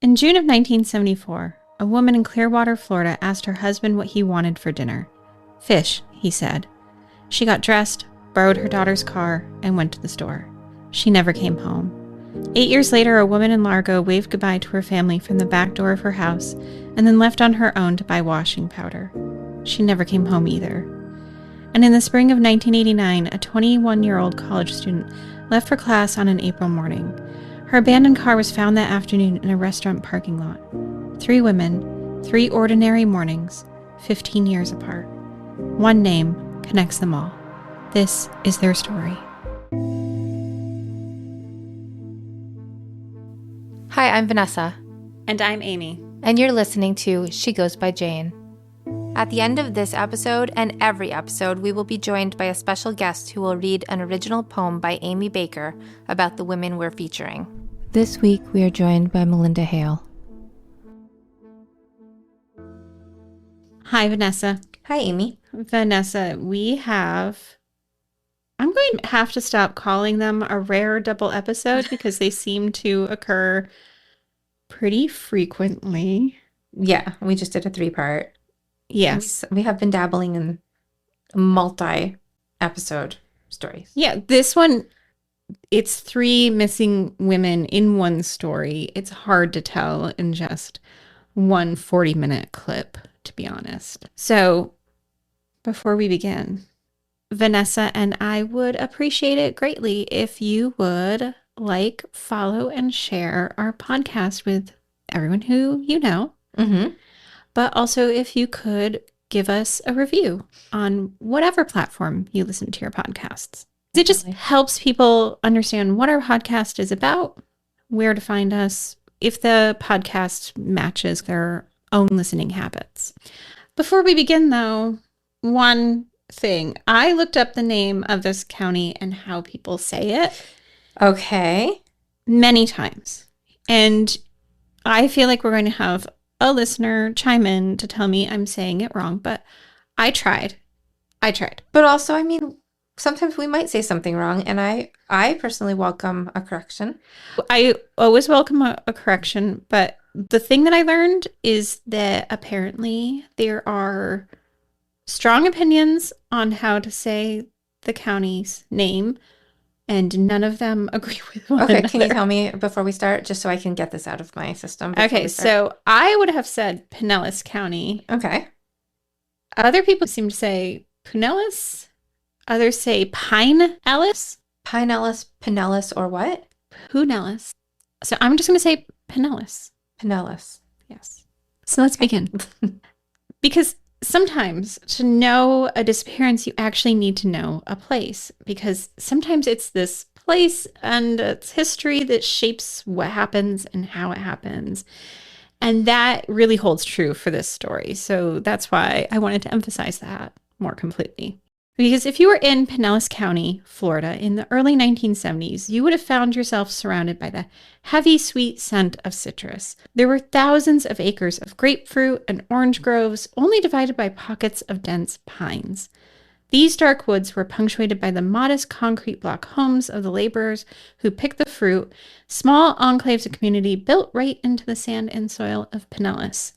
In June of 1974, a woman in Clearwater, Florida asked her husband what he wanted for dinner. Fish, he said. She got dressed, borrowed her daughter's car, and went to the store. She never came home. 8 years later, a woman in Largo waved goodbye to her family from the back door of her house and then left on her own to buy washing powder. She never came home either. And in the spring of 1989, a 21-year-old college student left for class on an April morning. Her abandoned car was found that afternoon in a restaurant parking lot. 3 women, 3 ordinary mornings, 15 years apart. One name connects them all. This is their story. Hi, I'm Vanessa. And I'm Amy. And you're listening to She Goes by Jane. At the end of this episode and every episode, we will be joined by a special guest who will read an original poem by Amy Baker about the women we're featuring. This week, we are joined by Melinda Hale. Hi, Vanessa. Hi, Amy. Vanessa, I'm going to have to stop calling them a rare double episode because they seem to occur pretty frequently. Yeah, we just did a 3-part. Yes. We have been dabbling in multi-episode stories. Yeah, this one, it's 3 missing women in one story. It's hard to tell in just one 40-minute clip, to be honest. So, before we begin, Vanessa and I would appreciate it greatly if you would like, follow, and share our podcast with everyone who you know. Mm-hmm. But also if you could give us a review on whatever platform you listen to your podcasts. It just helps people understand what our podcast is about, where to find us, if the podcast matches their own listening habits. Before we begin, though, one thing. I looked up the name of this county and how people say it. Okay. Many times. And I feel like we're going to have a listener chime in to tell me I'm saying it wrong, but I tried. But also, I mean, sometimes we might say something wrong, and I personally welcome a correction. I always welcome a correction, but the thing that I learned is that apparently there are strong opinions on how to say the county's name, and none of them agree with one another. Can you tell me before we start, just so I can get this out of my system? Okay, so I would have said Pinellas County. Okay. Other people seem to say Pinellas. Others say Pinellas. Pinellas, or what? Pinellas. So I'm just going to say Pinellas. Pinellas. Yes. So let's begin. Because sometimes to know a disappearance, you actually need to know a place, because sometimes it's this place and its history that shapes what happens and how it happens. And that really holds true for this story. So that's why I wanted to emphasize that more completely. Because if you were in Pinellas County, Florida, in the early 1970s, you would have found yourself surrounded by the heavy, sweet scent of citrus. There were thousands of acres of grapefruit and orange groves, only divided by pockets of dense pines. These dark woods were punctuated by the modest concrete block homes of the laborers who picked the fruit, small enclaves of community built right into the sand and soil of Pinellas.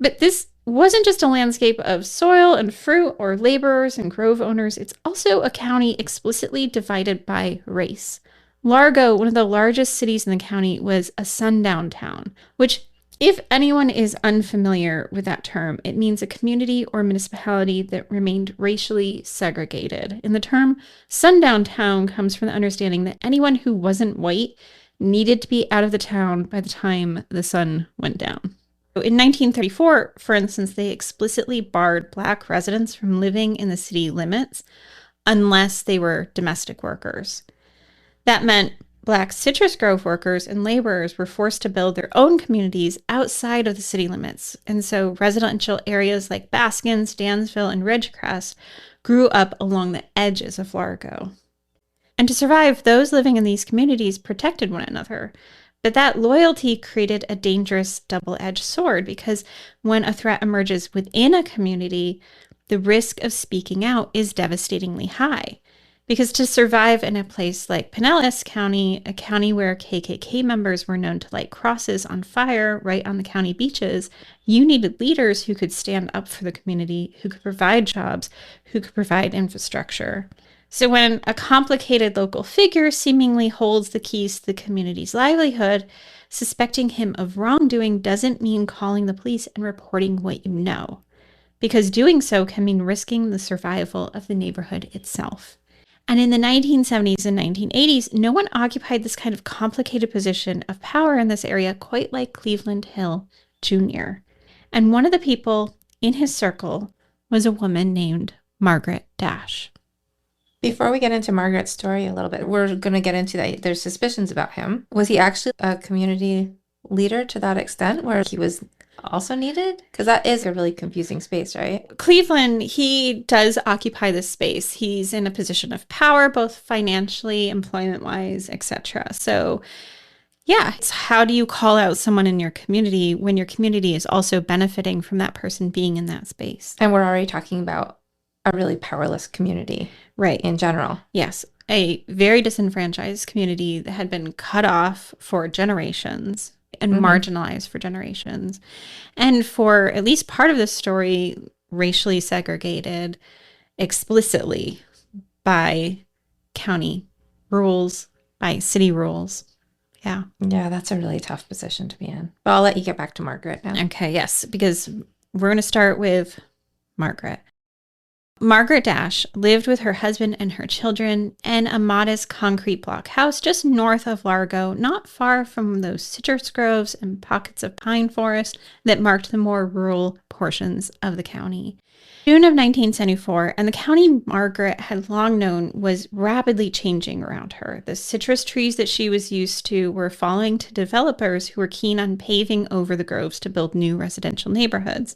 But this wasn't just a landscape of soil and fruit or laborers and grove owners. It's also a county explicitly divided by race. Largo, one of the largest cities in the county, was a sundown town, which, if anyone is unfamiliar with that term, it means a community or municipality that remained racially segregated. And the term sundown town comes from the understanding that anyone who wasn't white needed to be out of the town by the time the sun went down. In 1934, for instance, they explicitly barred Black residents from living in the city limits unless they were domestic workers. That meant Black citrus grove workers and laborers were forced to build their own communities outside of the city limits. And so residential areas like Baskins, Dansville, and Ridgecrest grew up along the edges of Largo. And to survive, those living in these communities protected one another. But that loyalty created a dangerous double-edged sword, because when a threat emerges within a community, the risk of speaking out is devastatingly high. Because to survive in a place like Pinellas County, a county where KKK members were known to light crosses on fire right on the county beaches, you needed leaders who could stand up for the community, who could provide jobs, who could provide infrastructure. So when a complicated local figure seemingly holds the keys to the community's livelihood, suspecting him of wrongdoing doesn't mean calling the police and reporting what you know, because doing so can mean risking the survival of the neighborhood itself. And in the 1970s and 1980s, no one occupied this kind of complicated position of power in this area quite like Cleveland Hill Jr. And one of the people in his circle was a woman named Margaret Dash. Before we get into Margaret's story a little bit, we're going to get into that. There's suspicions about him. Was he actually a community leader to that extent where he was also needed? Because that is a really confusing space, right? Cleveland, he does occupy this space. He's in a position of power, both financially, employment-wise, etc. So, yeah, it's how do you call out someone in your community when your community is also benefiting from that person being in that space? And we're already talking about a really powerless community, right? In general. Yes, a very disenfranchised community that had been cut off for generations and marginalized for generations. And for at least part of this story, racially segregated explicitly by county rules, by city rules. Yeah. Yeah, that's a really tough position to be in. But I'll let you get back to Margaret now. Okay, yes, because we're going to start with Margaret. Margaret Dash lived with her husband and her children in a modest concrete block house just north of Largo, not far from those citrus groves and pockets of pine forest that marked the more rural portions of the county. June of 1974, and the county Margaret had long known was rapidly changing around her. The citrus trees that she was used to were falling to developers who were keen on paving over the groves to build new residential neighborhoods.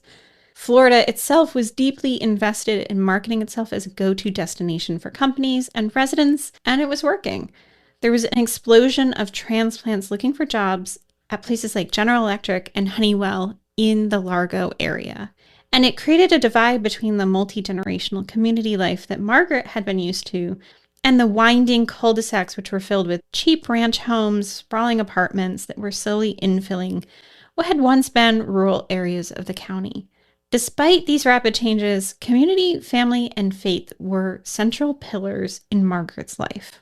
Florida itself was deeply invested in marketing itself as a go-to destination for companies and residents, and it was working. There was an explosion of transplants looking for jobs at places like General Electric and Honeywell in the Largo area. And it created a divide between the multi-generational community life that Margaret had been used to and the winding cul-de-sacs which were filled with cheap ranch homes, sprawling apartments that were slowly infilling what had once been rural areas of the county. Despite these rapid changes, community, family, and faith were central pillars in Margaret's life.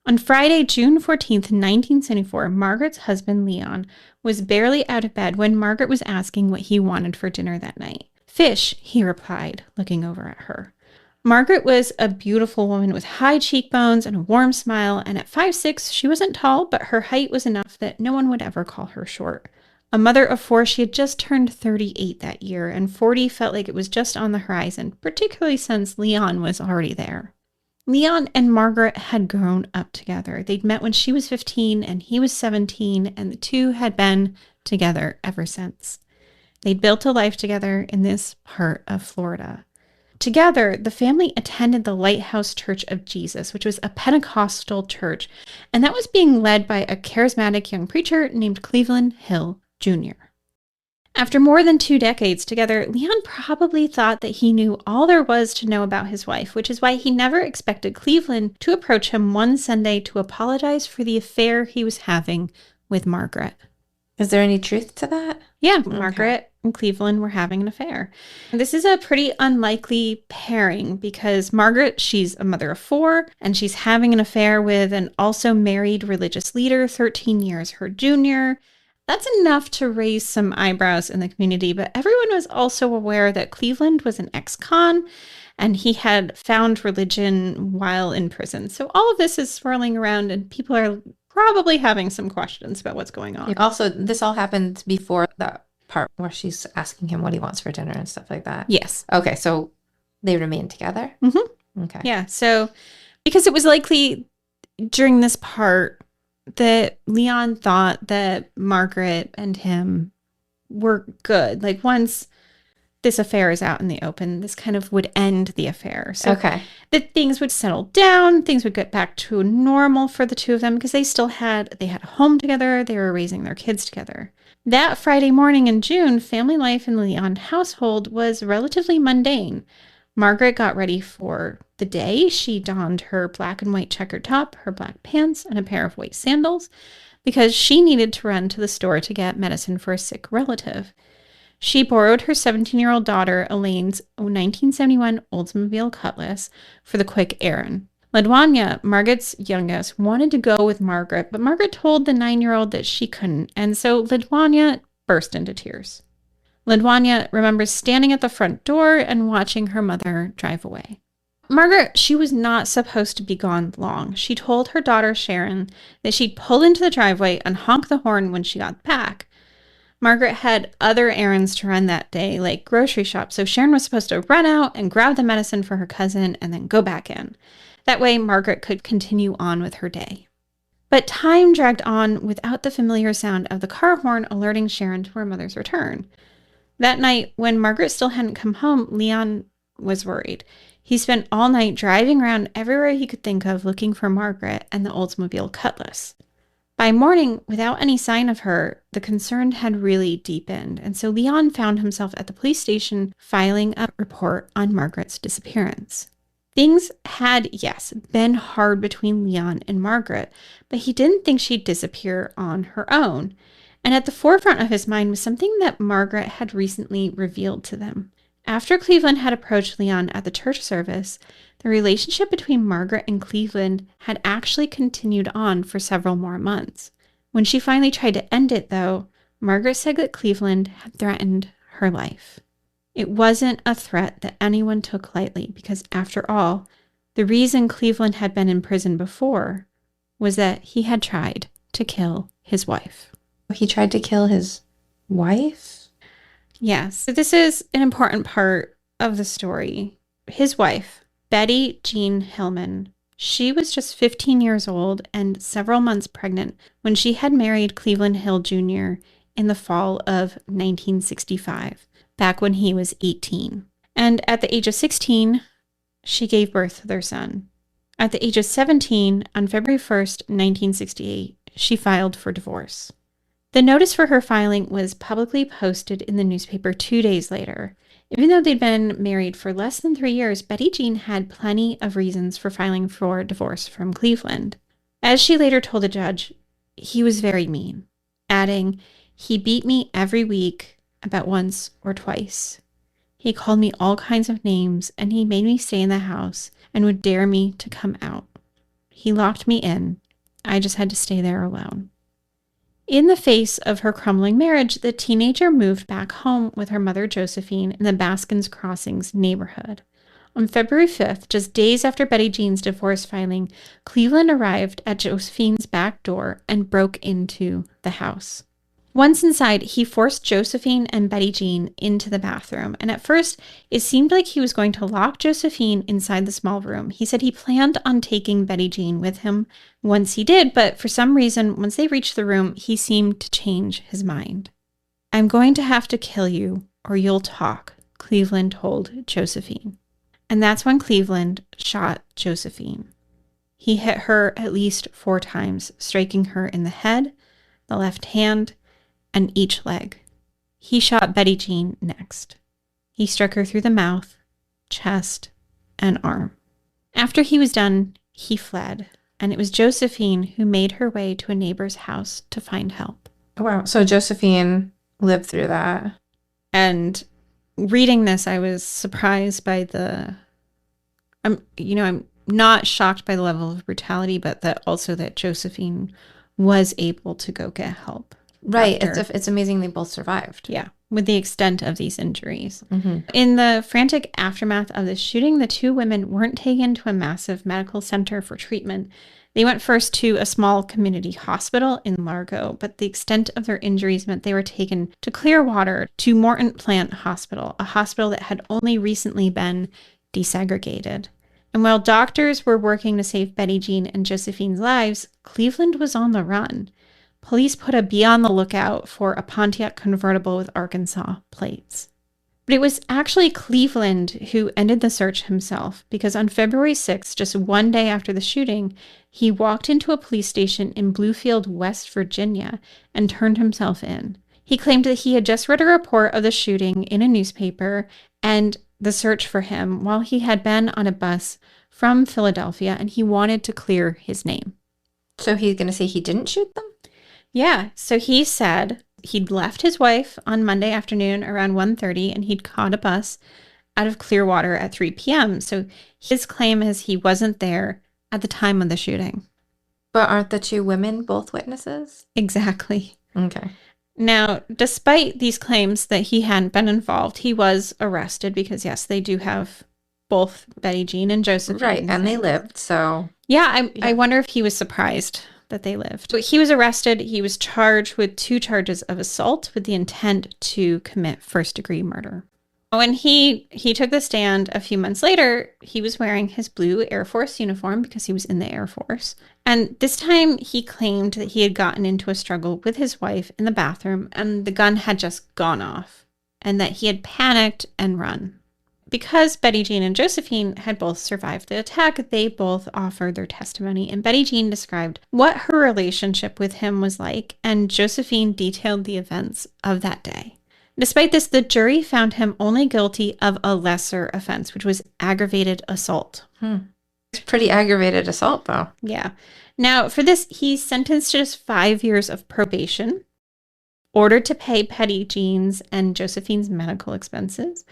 On Friday, June 14th, 1974, Margaret's husband, Leon, was barely out of bed when Margaret was asking what he wanted for dinner that night. "Fish," he replied, looking over at her. Margaret was a beautiful woman with high cheekbones and a warm smile, and at 5'6", she wasn't tall, but her height was enough that no one would ever call her short. A mother of four, she had just turned 38 that year, and 40 felt like it was just on the horizon, particularly since Leon was already there. Leon and Margaret had grown up together. They'd met when she was 15 and he was 17, and the two had been together ever since. They'd built a life together in this part of Florida. Together, the family attended the Lighthouse Church of Jesus, which was a Pentecostal church, and that was being led by a charismatic young preacher named Cleveland Hill Jr. After more than 2 decades together, Leon probably thought that he knew all there was to know about his wife, which is why he never expected Cleveland to approach him one Sunday to apologize for the affair he was having with Margaret. Is there any truth to that? Yeah, Margaret and Cleveland were having an affair. This is a pretty unlikely pairing because Margaret, she's a mother of 4, and she's having an affair with an also married religious leader, 13 years her junior. That's enough to raise some eyebrows in the community, but everyone was also aware that Cleveland was an ex-con and he had found religion while in prison. So all of this is swirling around and people are probably having some questions about what's going on. Also, this all happened before that part where she's asking him what he wants for dinner and stuff like that. Yes. Okay, so they remained together? Mm-hmm. Okay. Yeah, so because it was likely during this part that Leon thought that Margaret and him were good. Like once this affair is out in the open, this kind of would end the affair. So that things would settle down, things would get back to normal for the two of them because they had a home together, they were raising their kids together. That Friday morning in June, family life in the Leon household was relatively mundane. Margaret got ready for the day. She donned her black and white checkered top, her black pants, and a pair of white sandals because she needed to run to the store to get medicine for a sick relative. She borrowed her 17-year-old daughter Elaine's 1971 Oldsmobile Cutlass for the quick errand. LaDuanya, Margaret's youngest, wanted to go with Margaret, but Margaret told the 9-year-old that she couldn't, and so LaDuanya burst into tears. LaDuanya remembers standing at the front door and watching her mother drive away. Margaret, she was not supposed to be gone long. She told her daughter Sharon that she'd pull into the driveway and honk the horn when she got back. Margaret had other errands to run that day, like grocery shop, so Sharon was supposed to run out and grab the medicine for her cousin and then go back in. That way, Margaret could continue on with her day. But time dragged on without the familiar sound of the car horn alerting Sharon to her mother's return. That night, when Margaret still hadn't come home, Leon was worried. He spent all night driving around everywhere he could think of looking for Margaret and the Oldsmobile Cutlass. By morning, without any sign of her, the concern had really deepened, and so Leon found himself at the police station filing a report on Margaret's disappearance. Things had, yes, been hard between Leon and Margaret, but he didn't think she'd disappear on her own. And at the forefront of his mind was something that Margaret had recently revealed to them. After Cleveland had approached Leon at the church service, the relationship between Margaret and Cleveland had actually continued on for several more months. When she finally tried to end it, though, Margaret said that Cleveland had threatened her life. It wasn't a threat that anyone took lightly because, after all, the reason Cleveland had been in prison before was that he had tried to kill his wife. He tried to kill his wife? Yes. So this is an important part of the story. His wife, Betty Jean Hillman, she was just 15 years old and several months pregnant when she had married Cleveland Hill Jr. in the fall of 1965, back when he was 18. And at the age of 16, she gave birth to their son. At the age of 17, on February 1st, 1968, she filed for divorce. The notice for her filing was publicly posted in the newspaper 2 days later. Even though they'd been married for less than 3 years, Betty Jean had plenty of reasons for filing for divorce from Cleveland. As she later told the judge, he was very mean, adding, "He beat me every week about once or twice. He called me all kinds of names, and he made me stay in the house and would dare me to come out. He locked me in. I just had to stay there alone." In the face of her crumbling marriage, the teenager moved back home with her mother Josephine in the Baskins Crossings neighborhood. On February 5th, just days after Betty Jean's divorce filing, Cleveland arrived at Josephine's back door and broke into the house. Once inside, he forced Josephine and Betty Jean into the bathroom, and at first, it seemed like he was going to lock Josephine inside the small room. He said he planned on taking Betty Jean with him once he did, but for some reason, once they reached the room, he seemed to change his mind. "I'm going to have to kill you, or you'll talk," Cleveland told Josephine. And that's when Cleveland shot Josephine. He hit her at least 4 times, striking her in the head, the left hand, and each leg. He shot Betty Jean next. He struck her through the mouth, chest, and arm. After he was done, he fled, and it was Josephine who made her way to a neighbor's house to find help. Oh, wow. So Josephine lived through that. And reading this, I was surprised by I'm not shocked by the level of brutality, but that Josephine was able to go get help. Right. It's amazing they both survived. Yeah, with the extent of these injuries. Mm-hmm. In the frantic aftermath of the shooting, the 2 women weren't taken to a massive medical center for treatment. They went first to a small community hospital in Largo, but the extent of their injuries meant they were taken to Clearwater, to Morton Plant Hospital, a hospital that had only recently been desegregated. And while doctors were working to save Betty Jean and Josephine's lives, Cleveland was on the run. Police put a bee on the lookout for a Pontiac convertible with Arkansas plates. But it was actually Cleveland who ended the search himself, because on February 6th, just one day after the shooting, he walked into a police station in Bluefield, West Virginia, and turned himself in. He claimed that he had just read a report of the shooting in a newspaper, and the search for him while he had been on a bus from Philadelphia, and he wanted to clear his name. So he's going to say he didn't shoot them? Yeah. So he said he'd left his wife on Monday afternoon around 1:30, and he'd caught a bus out of Clearwater at 3 p.m. So his claim is he wasn't there at the time of the shooting. But aren't the two women both witnesses? Exactly. Okay. Now, despite these claims that he hadn't been involved, he was arrested because, yes, they do have both Betty Jean and Josephine. Right, and they lived, so... Yeah, I wonder if he was surprised that they lived. But he was arrested. He was charged with 2 charges of assault with the intent to commit first-degree murder. When he took the stand a few months later, he was wearing his blue Air Force uniform because he was in the Air Force. And this time he claimed that he had gotten into a struggle with his wife in the bathroom and the gun had just gone off and that he had panicked and run. Because Betty Jean and Josephine had both survived the attack, they both offered their testimony. And Betty Jean described what her relationship with him was like, and Josephine detailed the events of that day. Despite this, the jury found him only guilty of a lesser offense, which was aggravated assault. It's pretty aggravated assault, though. Yeah. Now, for this, he's sentenced to just 5 years of probation, ordered to pay Betty Jean's and Josephine's medical expenses,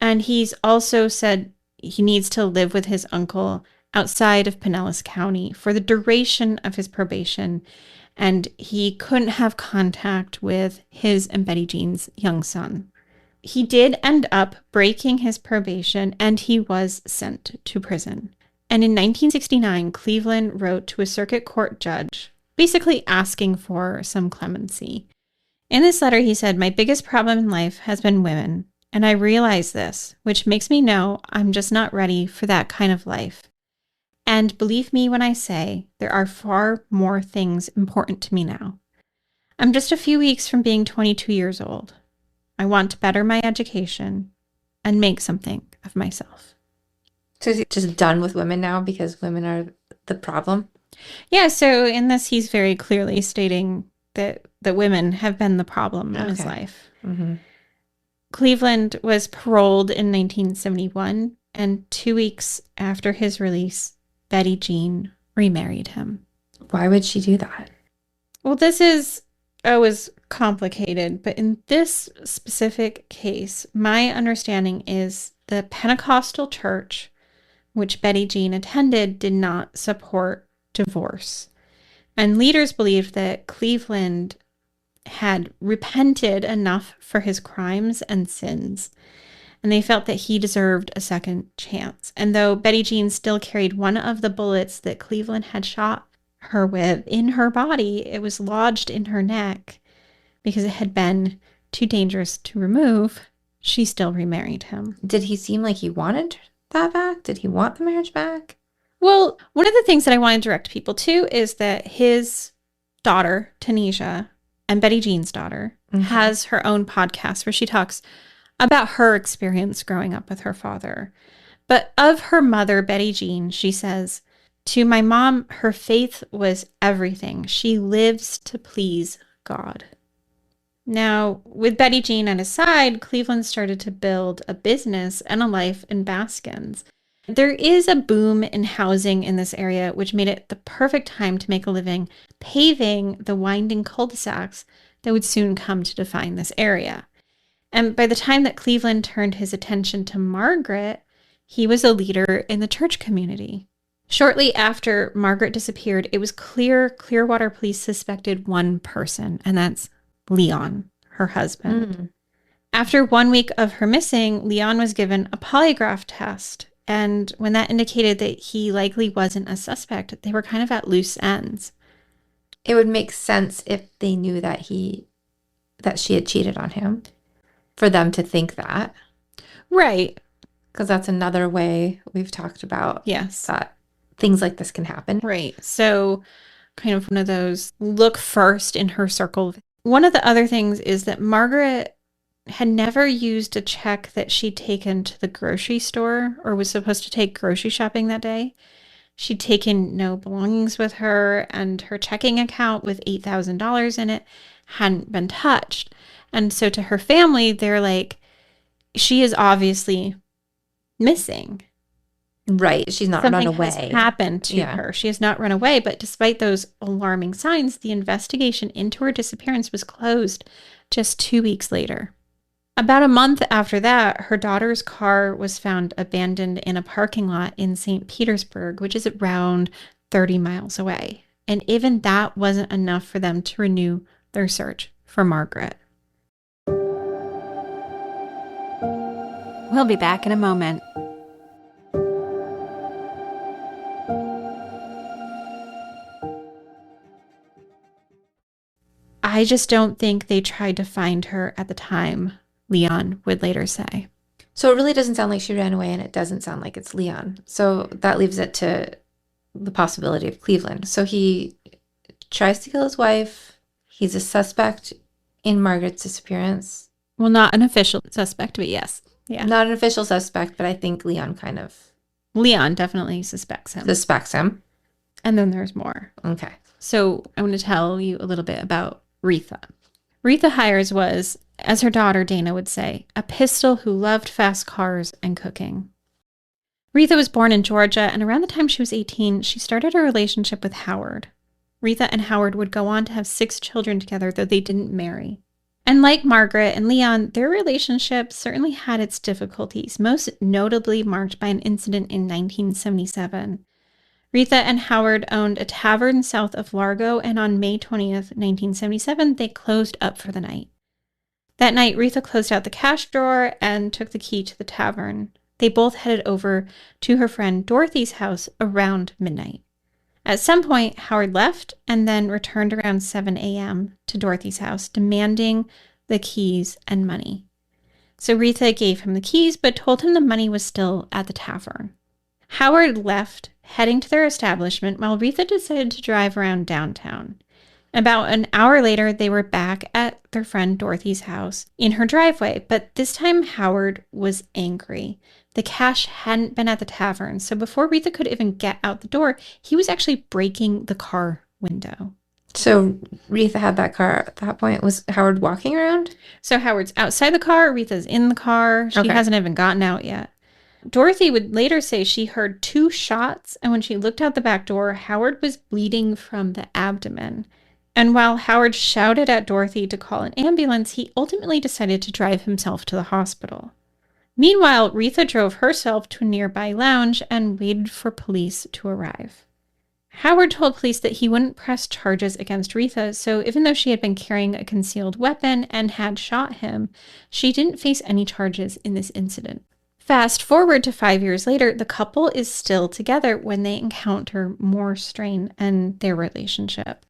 and he's also said he needs to live with his uncle outside of Pinellas County for the duration of his probation, and he couldn't have contact with his and Betty Jean's young son. He did end up breaking his probation, and he was sent to prison. And in 1969, Cleveland wrote to a circuit court judge, basically asking for some clemency. In this letter, he said, "My biggest problem in life has been women, and I realize this, which makes me know I'm just not ready for that kind of life. And believe me when I say there are far more things important to me now. I'm just a few weeks from being 22 years old. I want to better my education and make something of myself." So is he just done with women now because women are the problem? Yeah, so in this, he's very clearly stating that women have been the problem in his life. Mm-hmm. Cleveland was paroled in 1971, and 2 weeks after his release, Betty Jean remarried him. Why would she do that? Well, this is always complicated, but in this specific case, my understanding is the Pentecostal church, which Betty Jean attended, did not support divorce. And leaders believed that Cleveland had repented enough for his crimes and sins, and they felt that he deserved a second chance. And though Betty Jean still carried one of the bullets that Cleveland had shot her with in her body, it was lodged in her neck because it had been too dangerous to remove. She still remarried him. Did he seem like he wanted that back? Did he want the marriage back? Well, one of the things that I want to direct people to is that his daughter, Tanisha, and Betty Jean's daughter, has her own podcast where she talks about her experience growing up with her father. But of her mother, Betty Jean, she says, "To my mom, her faith was everything. She lives to please God." Now, with Betty Jean at his side, Cleveland started to build a business and a life in Baskins. There is a boom in housing in this area, which made it the perfect time to make a living paving the winding cul-de-sacs that would soon come to define this area. And by the time that Cleveland turned his attention to Margaret, he was a leader in the church community. Shortly after Margaret disappeared, it was clear Clearwater police suspected one person, and that's Leon, her husband. After 1 week of her missing, Leon was given a polygraph test. And when that indicated that he likely wasn't a suspect, they were kind of at loose ends. It would make sense if they knew that she had cheated on him, for them to think that. Right. Because that's another way we've talked about. Yes. That things like this can happen. Right. So kind of one of those look first in her circle. One of the other things is that Margaret had never used a check that she'd taken to the grocery store or was supposed to take grocery shopping that day. She'd taken no belongings with her, and her checking account with $8,000 in it hadn't been touched. And so to her family, they're like, she is obviously missing. Right. She's not Something run away. has happened to her. She has not run away, but despite those alarming signs, the investigation into her disappearance was closed just 2 weeks later. About a month after that, her daughter's car was found abandoned in a parking lot in St. Petersburg, which is around 30 miles away. And even that wasn't enough for them to renew their search for Margaret. We'll be back in a moment. I just don't think they tried to find her at the time, Leon would later say. So it really doesn't sound like she ran away, and it doesn't sound like it's Leon. So that leaves it to the possibility of Cleveland. So he tries to kill his wife. He's a suspect in Margaret's disappearance. Well, not an official suspect, but yes. Yeah. Not an official suspect, but I think Leon kind of... Leon definitely suspects him. And then there's more. Okay. So I want to tell you a little bit about Retha. Retha Hiers was, as her daughter Dana would say, a pistol who loved fast cars and cooking. Retha was born in Georgia, and around the time she was 18, she started a relationship with Howard. Retha and Howard would go on to have 6 children together, though they didn't marry. And like Margaret and Leon, their relationship certainly had its difficulties, most notably marked by an incident in 1977. Retha and Howard owned a tavern south of Largo, and on May 20th, 1977, they closed up for the night. That night, Retha closed out the cash drawer and took the key to the tavern. They both headed over to her friend Dorothy's house around midnight. At some point, Howard left and then returned around 7 a.m. to Dorothy's house, demanding the keys and money. So Retha gave him the keys, but told him the money was still at the tavern. Howard left, heading to their establishment, while Retha decided to drive around downtown. About an hour later, they were back at their friend Dorothy's house in her driveway, but this time Howard was angry. The cash hadn't been at the tavern, so before Retha could even get out the door, he was actually breaking the car window. So Retha had that car at that point. Was Howard walking around? So Howard's outside the car, Retha's in the car. She hasn't even gotten out yet. Dorothy would later say she heard 2 shots, and when she looked out the back door, Howard was bleeding from the abdomen. And while Howard shouted at Dorothy to call an ambulance, he ultimately decided to drive himself to the hospital. Meanwhile, Retha drove herself to a nearby lounge and waited for police to arrive. Howard told police that he wouldn't press charges against Retha, so even though she had been carrying a concealed weapon and had shot him, she didn't face any charges in this incident. Fast forward to 5 years later, the couple is still together when they encounter more strain in their relationship.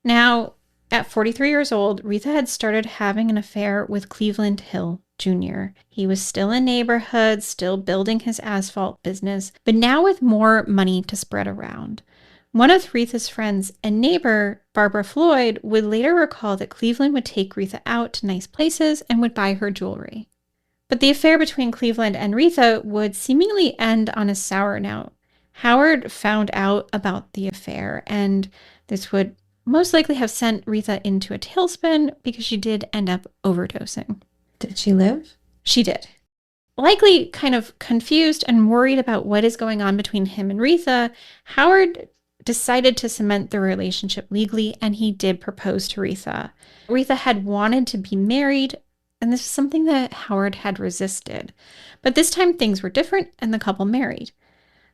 Now, at 43 years old, Retha had started having an affair with Cleveland Hill Jr. He was still in neighborhoods, still building his asphalt business, but now with more money to spread around. One of Retha's friends and neighbor, Barbara Floyd, would later recall that Cleveland would take Retha out to nice places and would buy her jewelry. But the affair between Cleveland and Retha would seemingly end on a sour note. Howard found out about the affair, and this would most likely have sent Retha into a tailspin because she did end up overdosing. Did she live? She did. Likely kind of confused and worried about what is going on between him and Retha, Howard decided to cement the relationship legally, and he did propose to Retha. Retha had wanted to be married, and this was something that Howard had resisted. But this time things were different, and the couple married.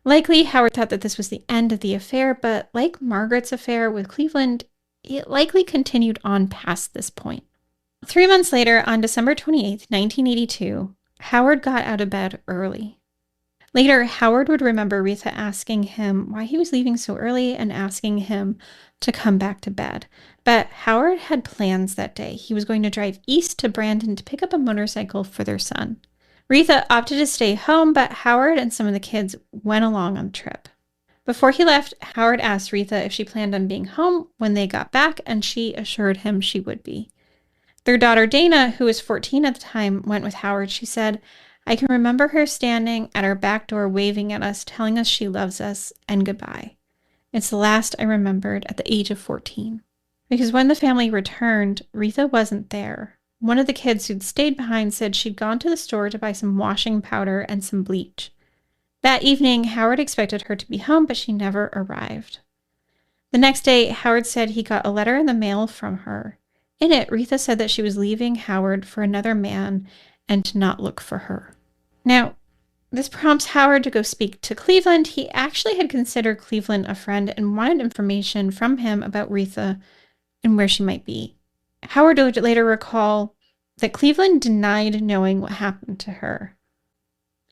Likely, Howard thought that this was the end of the affair, but like Margaret's affair with Cleveland, it likely continued on past this point. 3 months later, on December 28th, 1982, Howard got out of bed early. Later, Howard would remember Retha asking him why he was leaving so early and asking him to come back to bed. But Howard had plans that day. He was going to drive east to Brandon to pick up a motorcycle for their son. Retha opted to stay home, but Howard and some of the kids went along on the trip. Before he left, Howard asked Retha if she planned on being home when they got back, and she assured him she would be. Their daughter Dana, who was 14 at the time, went with Howard. She said, "I can remember her standing at our back door waving at us, telling us she loves us and goodbye. It's the last I remembered at the age of 14. Because when the family returned, Retha wasn't there. One of the kids who'd stayed behind said she'd gone to the store to buy some washing powder and some bleach. That evening, Howard expected her to be home, but she never arrived. The next day, Howard said he got a letter in the mail from her. In it, Retha said that she was leaving Howard for another man and to not look for her. Now, this prompts Howard to go speak to Cleveland. He actually had considered Cleveland a friend and wanted information from him about Retha and where she might be. Howard would later recall that Cleveland denied knowing what happened to her.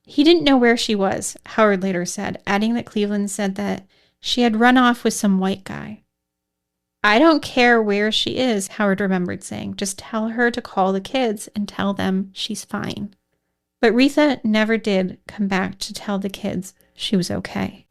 He didn't know where she was, Howard later said, adding that Cleveland said that she had run off with some white guy. I don't care where she is, Howard remembered saying. Just tell her to call the kids and tell them she's fine. But Retha never did come back to tell the kids she was okay.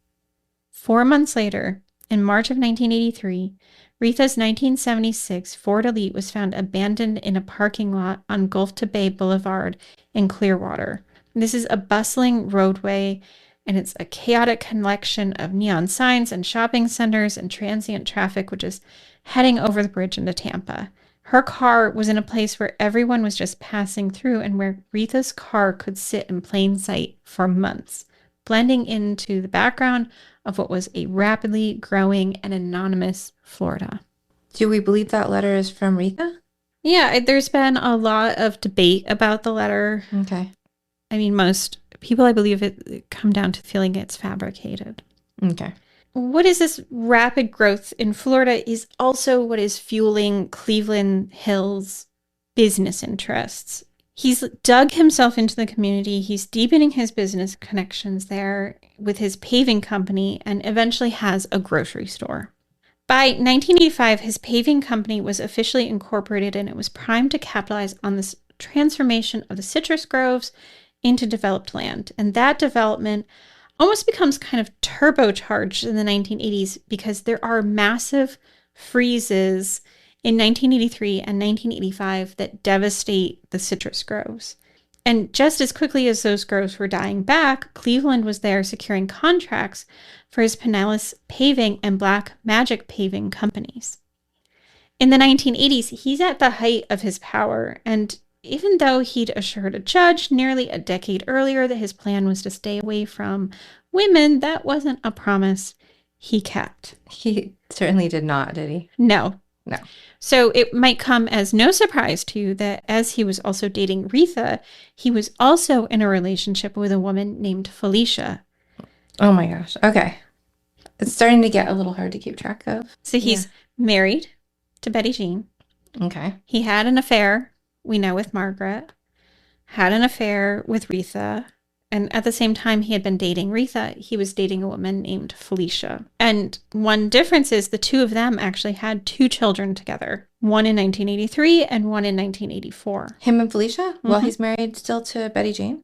4 months later, in March of 1983, Retha's 1976 Ford Elite was found abandoned in a parking lot on Gulf to Bay Boulevard in Clearwater. This is a bustling roadway, and it's a chaotic collection of neon signs and shopping centers and transient traffic, which is heading over the bridge into Tampa. Her car was in a place where everyone was just passing through and where Retha's car could sit in plain sight for months, blending into the background of what was a rapidly growing and anonymous Florida. Do we believe that letter is from Retha? Yeah, there's been a lot of debate about the letter. Okay. I mean, most people, I believe, it come down to feeling it's fabricated. Okay. What is this rapid growth in Florida is also what is fueling Cleveland Hill's business interests. He's dug himself into the community. He's deepening his business connections there with his paving company and eventually has a grocery store. By 1985, his paving company was officially incorporated and it was primed to capitalize on this transformation of the citrus groves into developed land. And that development almost becomes kind of turbocharged in the 1980s because there are massive freezes in 1983 and 1985 that devastate the citrus groves. And just as quickly as those groves were dying back, Cleveland was there securing contracts for his Pinellas paving and Black Magic paving companies. In the 1980s, he's at the height of his power, and even though he'd assured a judge nearly a decade earlier that his plan was to stay away from women, that wasn't a promise he kept. He certainly did not, did he? No. No. So it might come as no surprise to you that as he was also dating Retha, he was also in a relationship with a woman named Felicia. Oh my gosh. Okay. It's starting to get a little hard to keep track of. So he's married to Betty Jean. Okay. He had an affair, we know, with Margaret, had an affair with Retha, and at the same time he had been dating Retha, he was dating a woman named Felicia. And one difference is the two of them actually had 2 children together, one in 1983 and one in 1984. Him and Felicia? Mm-hmm. While he's married still to Betty Jean?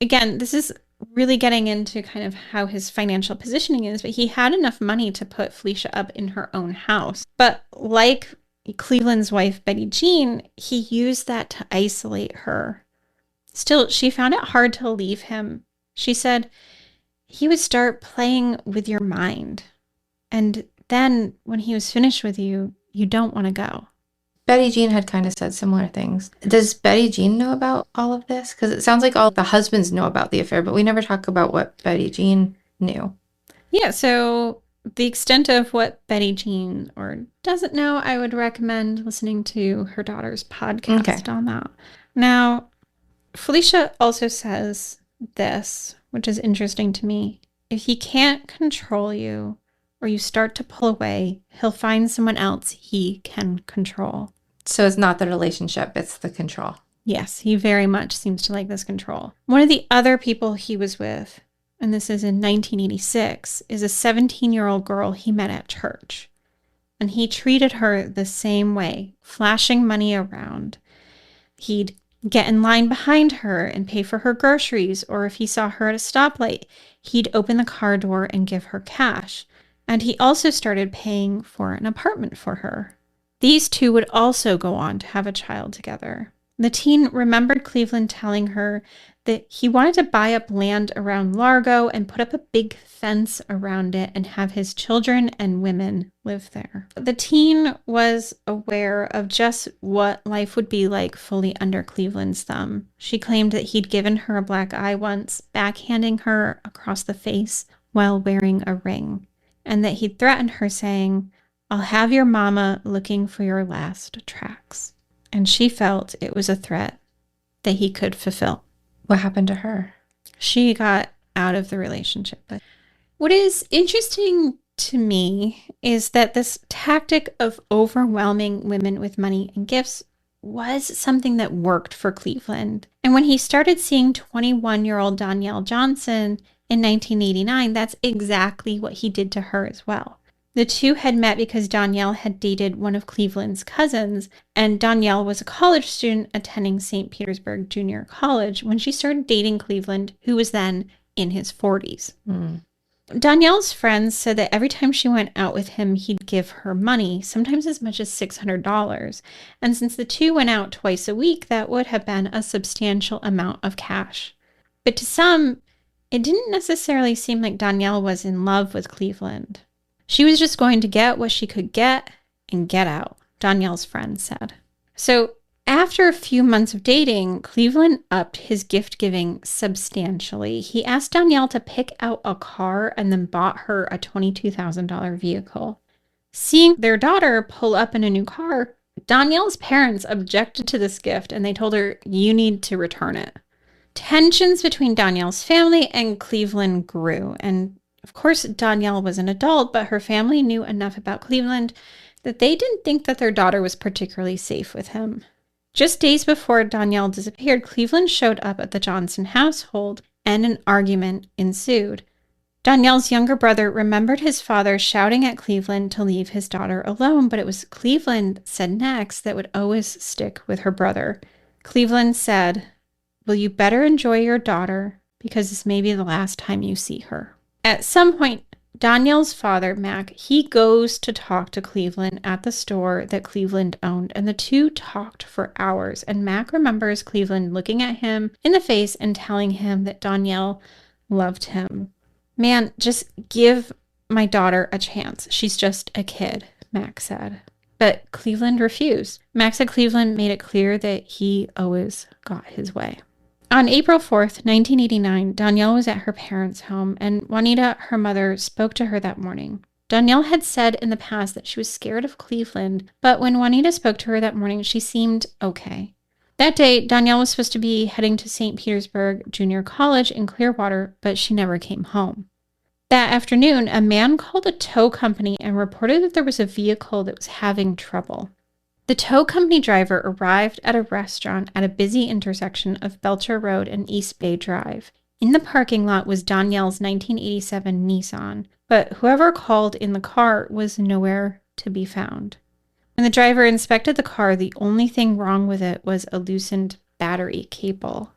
Again, this is really getting into kind of how his financial positioning is, but he had enough money to put Felicia up in her own house. But like Cleveland's wife, Betty Jean, he used that to isolate her. Still, she found it hard to leave him. She said he would start playing with your mind. And then when he was finished with you, you don't want to go. Betty Jean had kind of said similar things. Does Betty Jean know about all of this? Because it sounds like all the husbands know about the affair, but we never talk about what Betty Jean knew. Yeah, so the extent of what Betty Jean or doesn't know, I would recommend listening to her daughter's podcast on that. Now, Felicia also says this, which is interesting to me. If he can't control you or you start to pull away, he'll find someone else he can control. So it's not the relationship, it's the control. Yes, he very much seems to like this control. One of the other people he was with, and this is in 1986, is a 17-year-old girl he met at church. And he treated her the same way, flashing money around. He'd get in line behind her and pay for her groceries, or if he saw her at a stoplight, he'd open the car door and give her cash. And he also started paying for an apartment for her. These two would also go on to have a child together. The teen remembered Cleveland telling her that he wanted to buy up land around Largo and put up a big fence around it and have his children and women live there. The teen was aware of just what life would be like fully under Cleveland's thumb. She claimed that he'd given her a black eye once, backhanding her across the face while wearing a ring, and that he'd threatened her saying, "I'll have your mama looking for your last tracks." And she felt it was a threat that he could fulfill. What happened to her? She got out of the relationship. But what is interesting to me is that this tactic of overwhelming women with money and gifts was something that worked for Cleveland. And when he started seeing 21-year-old Donyelle Johnson in 1989, that's exactly what he did to her as well. The two had met because Donyelle had dated one of Cleveland's cousins, and Donyelle was a college student attending St. Petersburg Junior College when she started dating Cleveland, who was then in his 40s. Donyelle's friends said that every time she went out with him, he'd give her money, sometimes as much as $600. And since the two went out twice a week, that would have been a substantial amount of cash. But to some, it didn't necessarily seem like Donyelle was in love with Cleveland. She was just going to get what she could get and get out, Donyelle's friend said. So after a few months of dating, Cleveland upped his gift giving substantially. He asked Donyelle to pick out a car and then bought her a $22,000 vehicle. Seeing their daughter pull up in a new car, Donyelle's parents objected to this gift and they told her, "You need to return it." Tensions between Donyelle's family and Cleveland grew, and of course, Donyelle was an adult, but her family knew enough about Cleveland that they didn't think that their daughter was particularly safe with him. Just days before Donyelle disappeared, Cleveland showed up at the Johnson household and an argument ensued. Donyelle's younger brother remembered his father shouting at Cleveland to leave his daughter alone, but it was Cleveland said next that would always stick with her brother. Cleveland said, "Will you better enjoy your daughter because this may be the last time you see her." At some point, Donyelle's father, Mac, he goes to talk to Cleveland at the store that Cleveland owned, and the two talked for hours, and Mac remembers Cleveland looking at him in the face and telling him that Donyelle loved him. "Man, just give my daughter a chance. She's just a kid," Mac said. But Cleveland refused. Mac said Cleveland made it clear that he always got his way. On April 4th, 1989, Donyelle was at her parents' home, and Juanita, her mother, spoke to her that morning. Donyelle had said in the past that she was scared of Cleveland, but when Juanita spoke to her that morning, she seemed okay. That day, Donyelle was supposed to be heading to St. Petersburg Junior College in Clearwater, but she never came home. That afternoon, a man called a tow company and reported that there was a vehicle that was having trouble. The tow company driver arrived at a restaurant at a busy intersection of Belcher Road and East Bay Drive. In the parking lot was Donyelle's 1987 Nissan, but whoever called in the car was nowhere to be found. When the driver inspected the car, the only thing wrong with it was a loosened battery cable.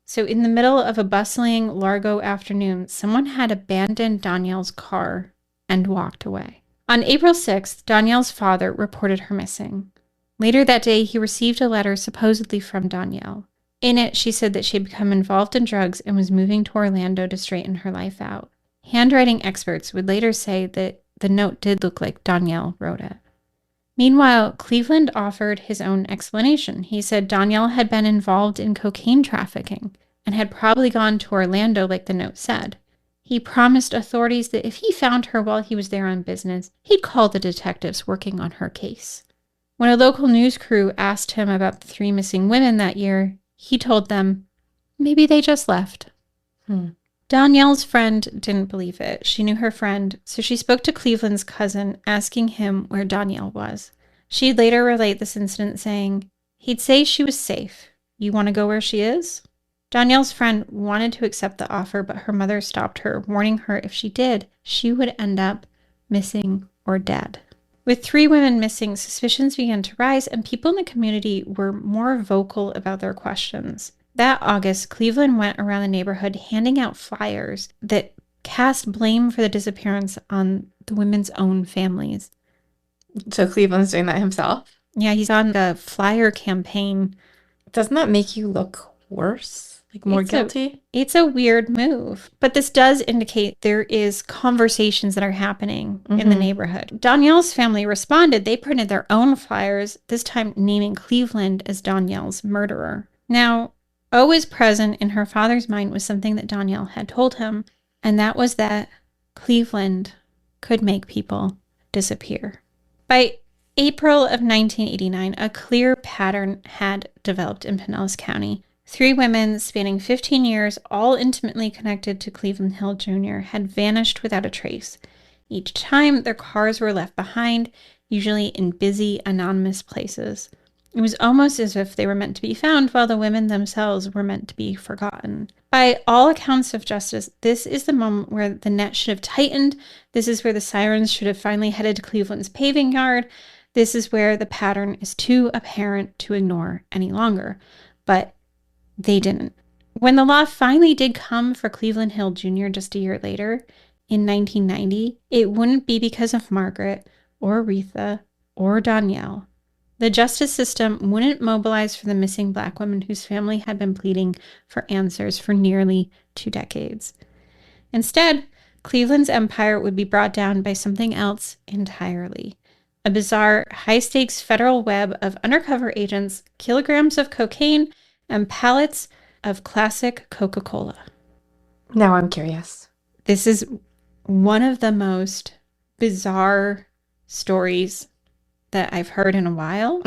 So in the middle of a bustling Largo afternoon, someone had abandoned Donyelle's car and walked away. On April 6th, Donyelle's father reported her missing. Later that day, he received a letter supposedly from Donyelle. In it, she said that she had become involved in drugs and was moving to Orlando to straighten her life out. Handwriting experts would later say that the note did look like Donyelle wrote it. Meanwhile, Cleveland offered his own explanation. He said Donyelle had been involved in cocaine trafficking and had probably gone to Orlando like the note said. He promised authorities that if he found her while he was there on business, he'd call the detectives working on her case. When a local news crew asked him about the 3 missing women that year, he told them, maybe they just left. Donyelle's friend didn't believe it. She knew her friend, so she spoke to Cleveland's cousin, asking him where Donyelle was. She'd later relate this incident, saying, he'd say she was safe. You want to go where she is? Donyelle's friend wanted to accept the offer, but her mother stopped her, warning her if she did, she would end up missing or dead. With 3 women missing, suspicions began to rise, and people in the community were more vocal about their questions. That August, Cleveland went around the neighborhood handing out flyers that cast blame for the disappearance on the women's own families. So Cleveland's doing that himself? Yeah, he's on the flyer campaign. Doesn't that make you look worse? Like more guilty? It's a weird move. But this does indicate there is conversations that are happening in the neighborhood. Donyelle's family responded. They printed their own flyers, this time naming Cleveland as Donyelle's murderer. Now, always present in her father's mind was something that Donyelle had told him, and that was that Cleveland could make people disappear. By April of 1989, a clear pattern had developed in Pinellas County. 3 women spanning 15 years, all intimately connected to Cleveland Hill Jr., had vanished without a trace. Each time, their cars were left behind, usually in busy, anonymous places. It was almost as if they were meant to be found, while the women themselves were meant to be forgotten. By all accounts of justice, this is the moment where the net should have tightened. This is where the sirens should have finally headed to Cleveland's paving yard. This is where the pattern is too apparent to ignore any longer. But they didn't. When the law finally did come for Cleveland Hill Jr. just a year later, in 1990, it wouldn't be because of Margaret or Retha or Donyelle. The justice system wouldn't mobilize for the missing Black women whose family had been pleading for answers for nearly 2 decades. Instead, Cleveland's empire would be brought down by something else entirely. A bizarre, high-stakes federal web of undercover agents, kilograms of cocaine, and pallets of classic Coca-Cola. Now I'm curious. This is one of the most bizarre stories that I've heard in a while.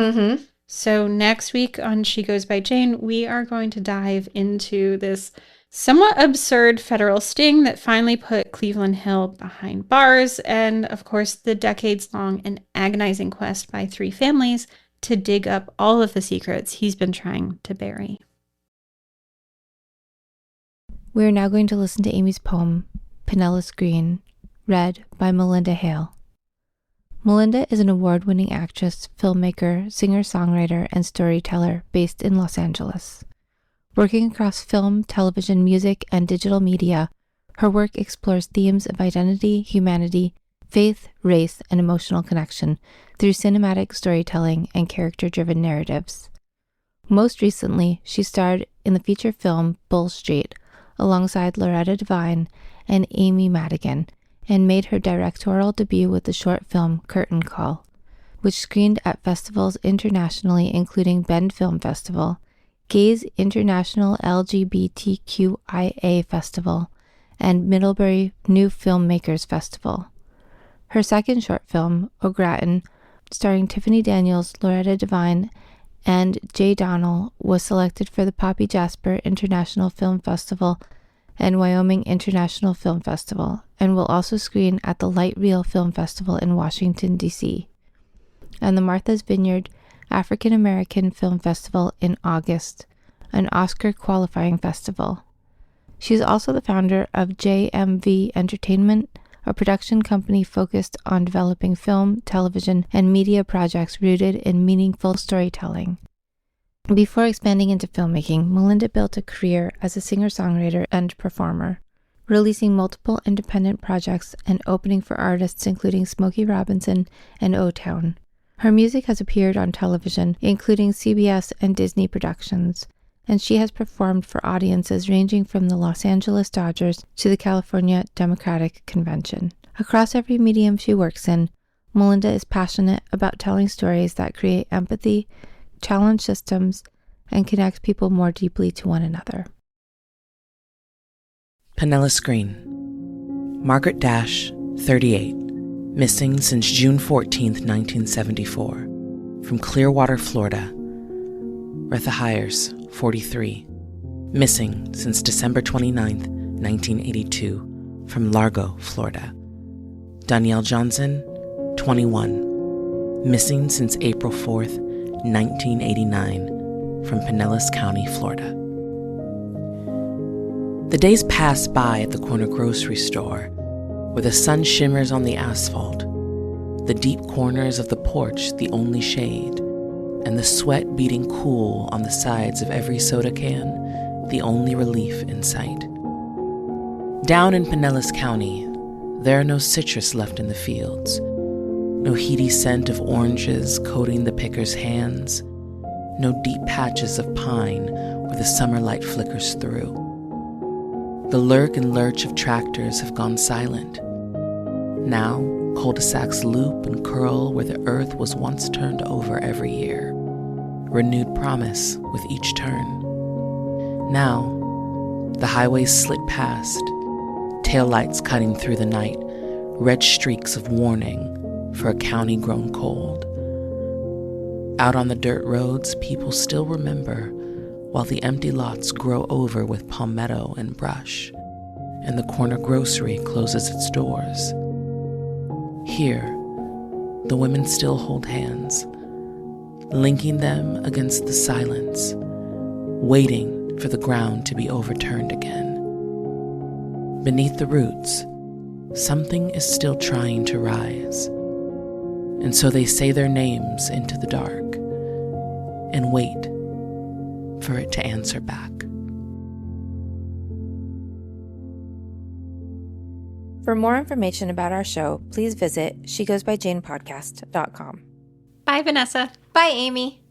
So next week on She Goes by Jane, we are going to dive into this somewhat absurd federal sting that finally put Cleveland Hill behind bars, and of course the decades-long and agonizing quest by 3 families to dig up all of the secrets he's been trying to bury. We are now going to listen to Amy's poem, Pinellas Green, read by Melinda Hale. Melinda is an award-winning actress, filmmaker, singer-songwriter, and storyteller based in Los Angeles. Working across film, television, music, and digital media, her work explores themes of identity, humanity, faith, race, and emotional connection through cinematic storytelling and character-driven narratives. Most recently, she starred in the feature film Bull Street alongside Loretta Devine and Amy Madigan, and made her directorial debut with the short film Curtain Call, which screened at festivals internationally including Bend Film Festival, Gaze International LGBTQIA Festival, and Middlebury New Filmmakers Festival. Her second short film, Au Gratin, starring Tiffany Daniels, Loretta Devine, and Jay Donnell, was selected for the Poppy Jasper International Film Festival and Wyoming International Film Festival, and will also screen at the Light Reel Film Festival in Washington, D.C., and the Martha's Vineyard African American Film Festival in August, an Oscar qualifying festival. She is also the founder of JMV Entertainment, a production company focused on developing film, television, and media projects rooted in meaningful storytelling. Before expanding into filmmaking, Melinda built a career as a singer-songwriter and performer, releasing multiple independent projects and opening for artists including Smokey Robinson and O-Town. Her music has appeared on television, including CBS and Disney productions, and she has performed for audiences ranging from the Los Angeles Dodgers to the California Democratic Convention. Across every medium she works in, Melinda is passionate about telling stories that create empathy, challenge systems, and connect people more deeply to one another. Pinellas Green. Margaret Dash, 38. Missing since June 14, 1974. From Clearwater, Florida. Retha Hiers, 43. Missing since December 29, 1982. From Largo, Florida. Donyelle Johnson, 21. Missing since April 4th, 1989, from Pinellas County, Florida. The days pass by at the corner grocery store, where the sun shimmers on the asphalt, the deep corners of the porch the only shade, and the sweat beating cool on the sides of every soda can the only relief in sight. Down in Pinellas County, there are no citrus left in the fields, no heady scent of oranges coating the picker's hands, no deep patches of pine where the summer light flickers through. The lurk and lurch of tractors have gone silent. Now, cul-de-sacs loop and curl where the earth was once turned over every year, renewed promise with each turn. Now, the highways slid past, taillights cutting through the night, red streaks of warning for a county grown cold. Out on the dirt roads, people still remember, while the empty lots grow over with palmetto and brush, and the corner grocery closes its doors. Here, the women still hold hands, linking them against the silence, waiting for the ground to be overturned again. Beneath the roots, something is still trying to rise, and so they say their names into the dark and wait for it to answer back. For more information about our show, please visit shegoesbyjanepodcast.com. Bye, Vanessa. Bye, Amy.